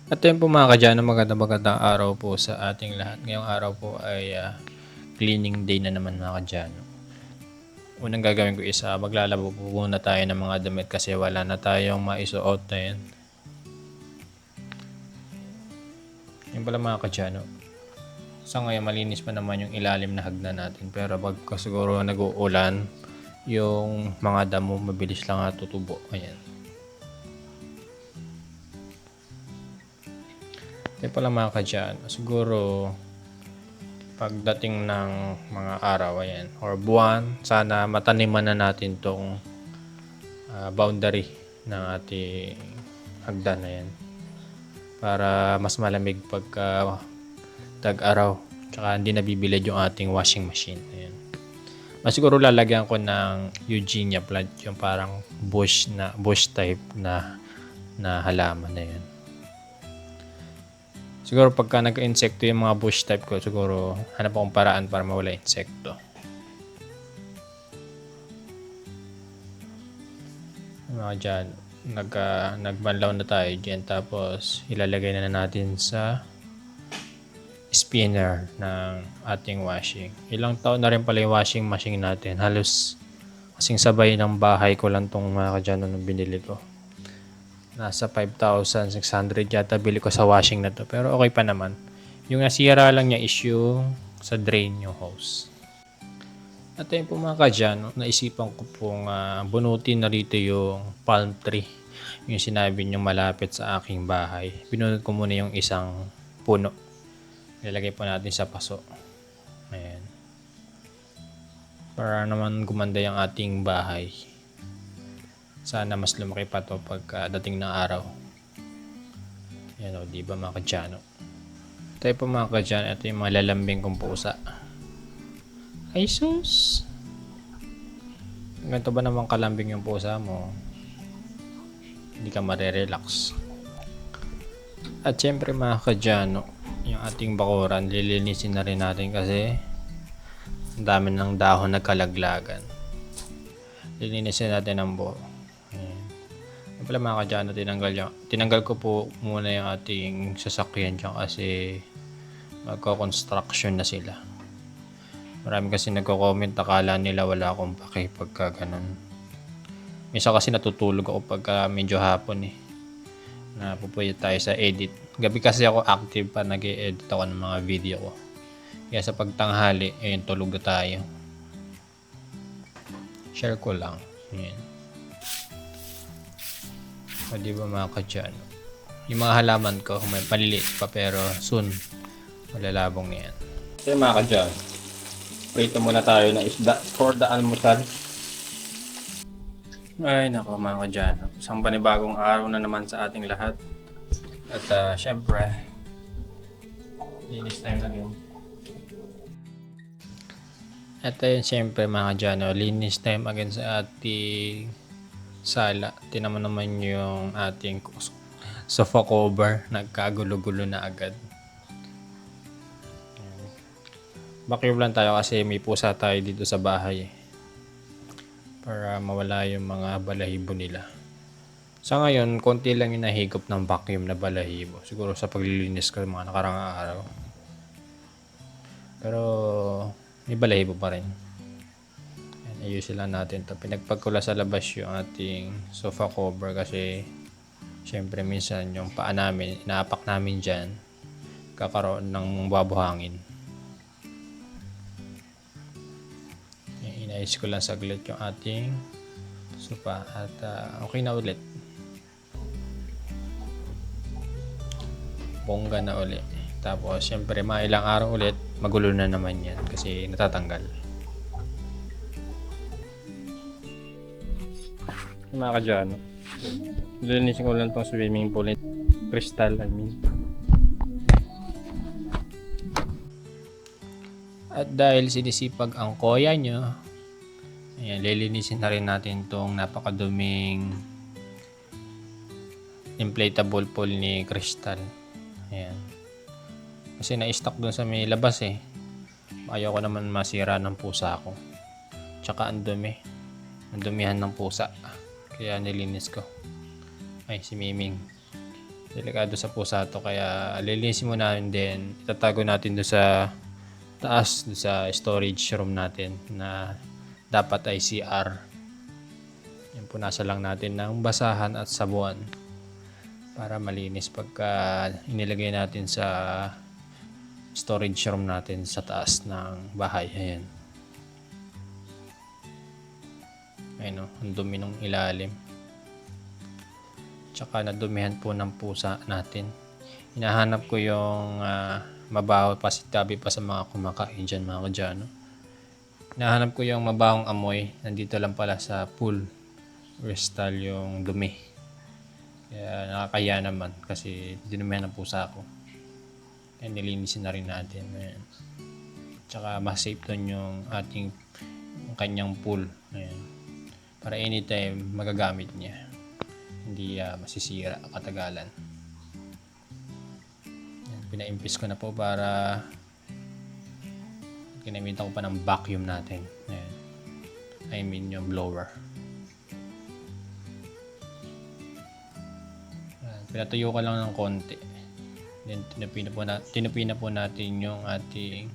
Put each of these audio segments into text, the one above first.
At yun po mga kadyano, magandang araw po sa ating lahat. Ngayong araw po ay cleaning day na naman mga kadyano. Unang gagawin ko is maglalaba po muna tayo ng mga damit kasi wala na tayong maisuot na yan. Yun pala mga kadyano. Sa ngayon malinis pa naman yung ilalim na hagdan natin, pero pagka siguro nag-uulan, yung mga damo mabilis lang tutubo. Ayan. Kaya pala mga kadyano, siguro pagdating ng mga araw ayan, or buwan, sana mataniman na natin tong boundary ng ating hagdan na yan para mas malamig pagka tag-araw, tsaka hindi nabibilad yung ating washing machine. Ayan. Mas siguro lalagyan ko ng Eugenia plant, yung parang bush type na halaman na yan. Siguro pagka nag-insekto yung mga bush type ko, siguro hanap akong paraan para mawala insekto. Mga dyan, nagbanlaw na tayo dyan, tapos ilalagay na natin sa spinner ng ating washing. Ilang taon na rin pala yung washing machine natin. Halos kasing sabay ng bahay ko lang tong mga kadyano nung binili ko. Nasa 5,600 yata bili ko sa washing na to. Pero okay pa naman. Yung nasira lang niya is yung sa drain yung hose. At ayun po mga kadyano, naisipan ko pong bunutin na rito yung palm tree. Yung sinabi niyo malapit sa aking bahay. Binunot ko muna yung isang puno. Ilalagay po natin sa paso. Ayan. Para naman gumanda yung ating bahay. Sana mas lumaki pa to pag dating ng araw. Yan o, diba mga kadyano? Tayo po mga kadyano, ito yung mga lalambing kong pusa. Ay sus! Ganito ba naman kalambing yung pusa mo? Hindi ka marirelax. At syempre mga kadyano, yung ating bakuran, lilinisin na rin natin kasi ang dami ng dahon nagkalaglagan. Lilinisin natin ang buo. Yung pala mga kadyano, tinanggal ko po muna yung ating sasakyan dyan kasi magko-construction na sila. Marami kasi nagko-comment, akala nila wala akong pake pagka ganun. Minsan kasi natutulog ako pagka medyo hapon na pupuyat tayo sa edit. Gabi kasi ako active pa, nag-e-edit ako ng mga video ko. Kaya sa pagtanghali, tulog na tayo. Share ko lang. Yan. O diba mga kadyano? Yung mga halaman ko, may paliliit pa pero soon, malalabong na yan. So mga kadyano, prito muna tayo ng isda for the almusal. Ay nako mga kadyano, isang panibagong araw na naman sa ating lahat. At syempre, linis time na yun. At ayun syempre mga kadyano, linis time again sa ating sala. Tinan mo naman yung ating sofa cover, nagkagulo-gulo na agad. Vacuum lang tayo kasi may pusa tayo dito sa bahay para mawala yung mga balahibo nila. Sa ngayon, konti lang yung nahigop ng vacuum na balahibo. Siguro sa paglilinis ko mga nakarang araw. Pero may balahibo pa rin. Ayusin lang natin ito. Pinagpagkula sa labas yung ating sofa cover kasi syempre minsan yung paa namin, inaapak namin dyan, kakaroon ng babuhangin. Inayos ko lang saglit yung ating sofa at okay na ulit. Bongga na ulit. Tapos syempre mga ilang araw ulit, magulo na naman yan kasi natatanggal. Mga kadyano, lilinisin ko lang itong swimming pool, crystal I mean. At dahil sinisipag ang koya nyo, ayan, lilinisin na rin natin itong napakaduming inflatable pool ni Crystal. Ayan. Kasi na-stock dun sa may labas ayaw ko naman masira ng pusa ko. Tsaka ang dumi. Ang dumihan ng pusa. Kaya nilinis ko. Ay, si Miming. Delikado sa pusa to, kaya lilinisin muna natin din. Itatago natin doon sa taas, doon sa storage room natin na dapat ay CR. Yan, punasan lang natin ng basahan at sabuan para malinis pagka inilagay natin sa storage room natin sa taas ng bahay. Ayan. Ayun, ang dumi ng ilalim. Tsaka nadumihan po ng pusa natin. Hinahanap ko yung mabaho, tabi pa sa mga kumakain dyan, mga kadyano. Hinahanap ko yung mabahong amoy. Nandito lang pala sa pool crystal yung dumi. Kaya nakakaya naman kasi dinumihan ng pusa ko. Kaya nilinisin na rin natin. Ayan. Tsaka mas safe doon yung yung kanyang pool. Ayan. Para anytime magagamit niya. Hindi masisira katagalan. Yan, pinaimpis ko na po para ginamitan ko pa ng vacuum natin. Ayan. I mean yung blower. Ayan, pinatuyo ko lang ng konti. Then tinupi na po natin yung ating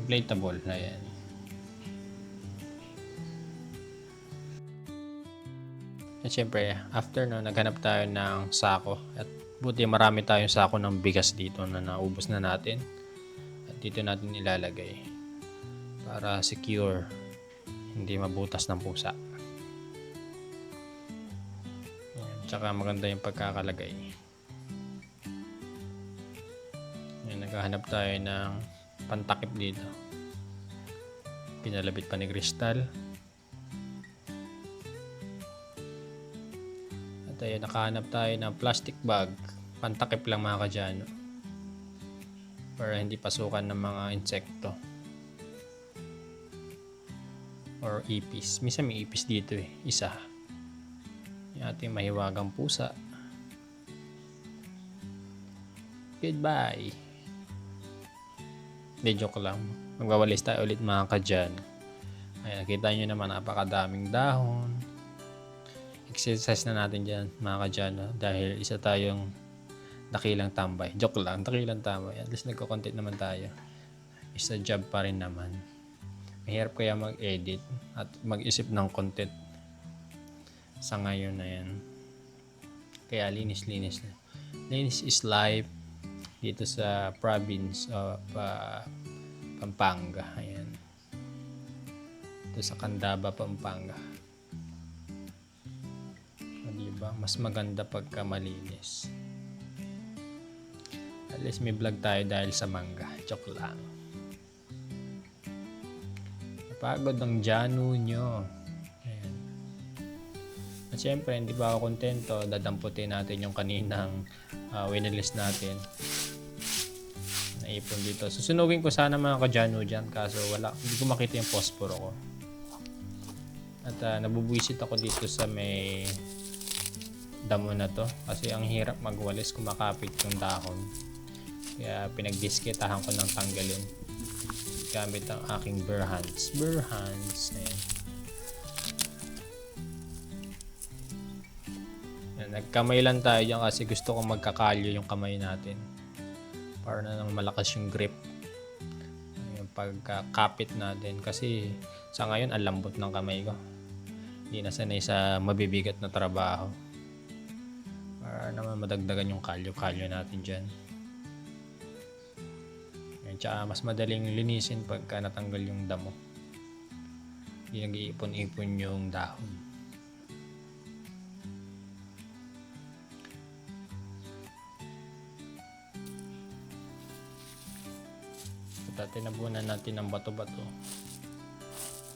inflatable. Ayan. At syempre, after no, naghanap tayo ng sako. At buti marami tayong sako ng bigas dito na naubos na natin. At dito natin ilalagay para secure, hindi mabutas ng pusa. Ayan, tsaka maganda yung pagkakalagay. Ayan, naghahanap tayo ng pantakip dito. Pinalabit pa ni Crystal. Tayo, nakahanap tayo ng plastic bag, pantakip lang mga kadyano, para hindi pasukan ng mga insekto or ipis. Minsan may ipis dito isa. Yung ating mahiwagang pusa. Goodbye. Hindi, joke lang. Magwawalis tayo ulit mga kadyano. Ayan, nakita nyo naman napakadaming dahon. Exercise na natin dyan mga kadyano dahil isa tayong dakilang tambay. Joke lang, dakilang tambay. At least nagko-content naman tayo. Isa job pa rin naman. Mahirap kaya mag-edit at mag-isip ng content sa ngayon na yan. Kaya linis-linis na. Linis is life dito sa province of Pampanga. Ayan. Dito sa Candaba, Pampanga. Diba? Mas maganda pagka malinis. At least may vlog tayo dahil sa mangga. Joke lang. Napagod ang Janu nyo. Ayan. At syempre, hindi ba ako kontento? Dadamputin natin yung kaninang winilist natin. Naipon dito. Susunugin ko sana mga ka-Janu dyan. Kaso hindi ko makita yung posporo ko. At nabubuisit ako dito sa may damo na to kasi ang hirap magwalis, kumakapit yung dahon, kaya pinagdisketahan ko ng tanggalin gamit ang aking bare hands. Ayan, nagkamay lang tayo dyan kasi gusto kong magkakalyo yung kamay natin para na nang malakas yung grip yung pagkakapit natin, kasi sa ngayon ang lambot ng kamay ko, hindi na sanay sa mabibigat na trabaho. Para naman madagdagan yung kalyo natin dyan. Yan, tsaka mas madaling linisin pagka natanggal yung damo. Hindi nag-iipon-ipon yung dahon. Tinabunan natin ng bato-bato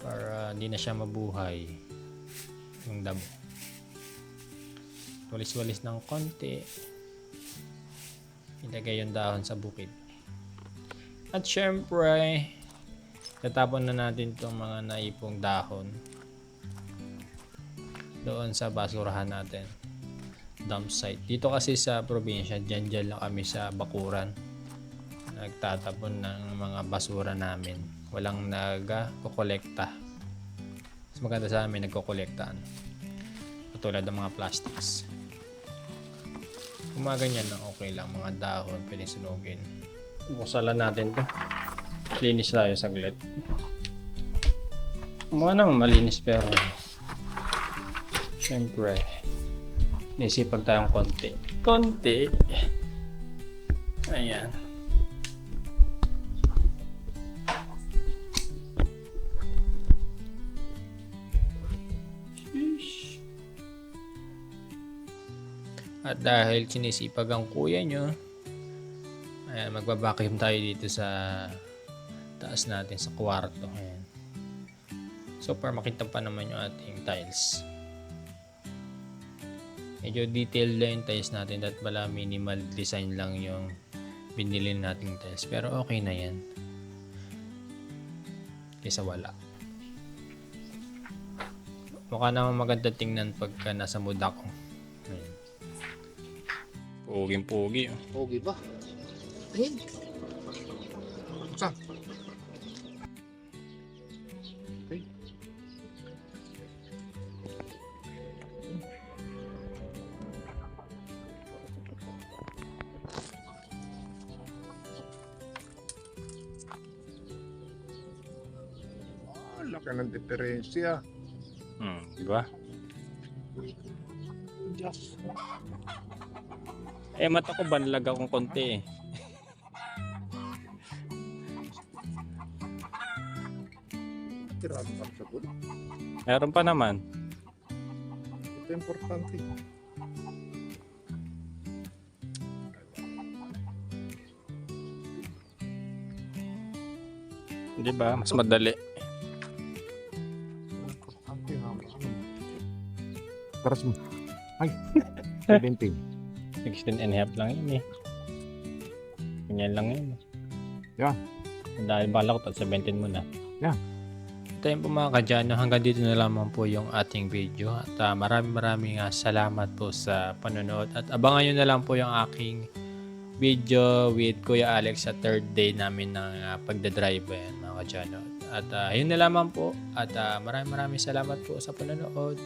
para hindi na siya mabuhay yung damo. Walis-walis ng konti, ilagay yung dahon sa bukid. At syempre, tatapon na natin itong mga naipong dahon doon sa basurahan natin, dump site. Dito kasi sa probinsya, dyan lang kami sa bakuran nagtatapon ng mga basura namin. Walang nagko-kolekta. Mas maganda sa amin nagko-kolektaan, katulad ng mga plastics. Gumaganyan na okay lang, mga dahon pwedeng sunugin. Buksan lang natin to. Linis tayo saglit. Mukha naman malinis pero syempre naisipag tayong konti. Ayan. At dahil sinisipag ang kuya nyo, ayan, magbabacuum tayo dito sa taas natin sa kwarto. Ayan. So para makita pa naman yung ating tiles. Medyo detailed lang yung tiles natin at wala minimal design lang yung binili nating tiles. Pero okay na yan. Kaysa wala. Mukha naman maganda tingnan pagka nasa mood ako. Ayan. Puging-pugi. Pogi ba? Ayun. Saan? Okay. Laki ng diferensya. Diba? Diyos. Mata ko banlag akong konti eh. Tirado ka sa good. Meron pa naman. Ito importante. Di ba? Mas madali. Importante nga. Taras mo. Ay. 17. 16 and a half lang yun eh. Ganyan lang yun. Yeah. Dahil bala ko 17 muna. Yeah. Tayo po mga kadyano, hanggang dito na lamang po yung ating video. At maraming salamat po sa panonood. At abangan nyo na lang po yung aking video with Kuya Alex sa third day namin ng pagdadrive yan mga kadyano. At yun na lamang po. At maraming salamat po sa panonood.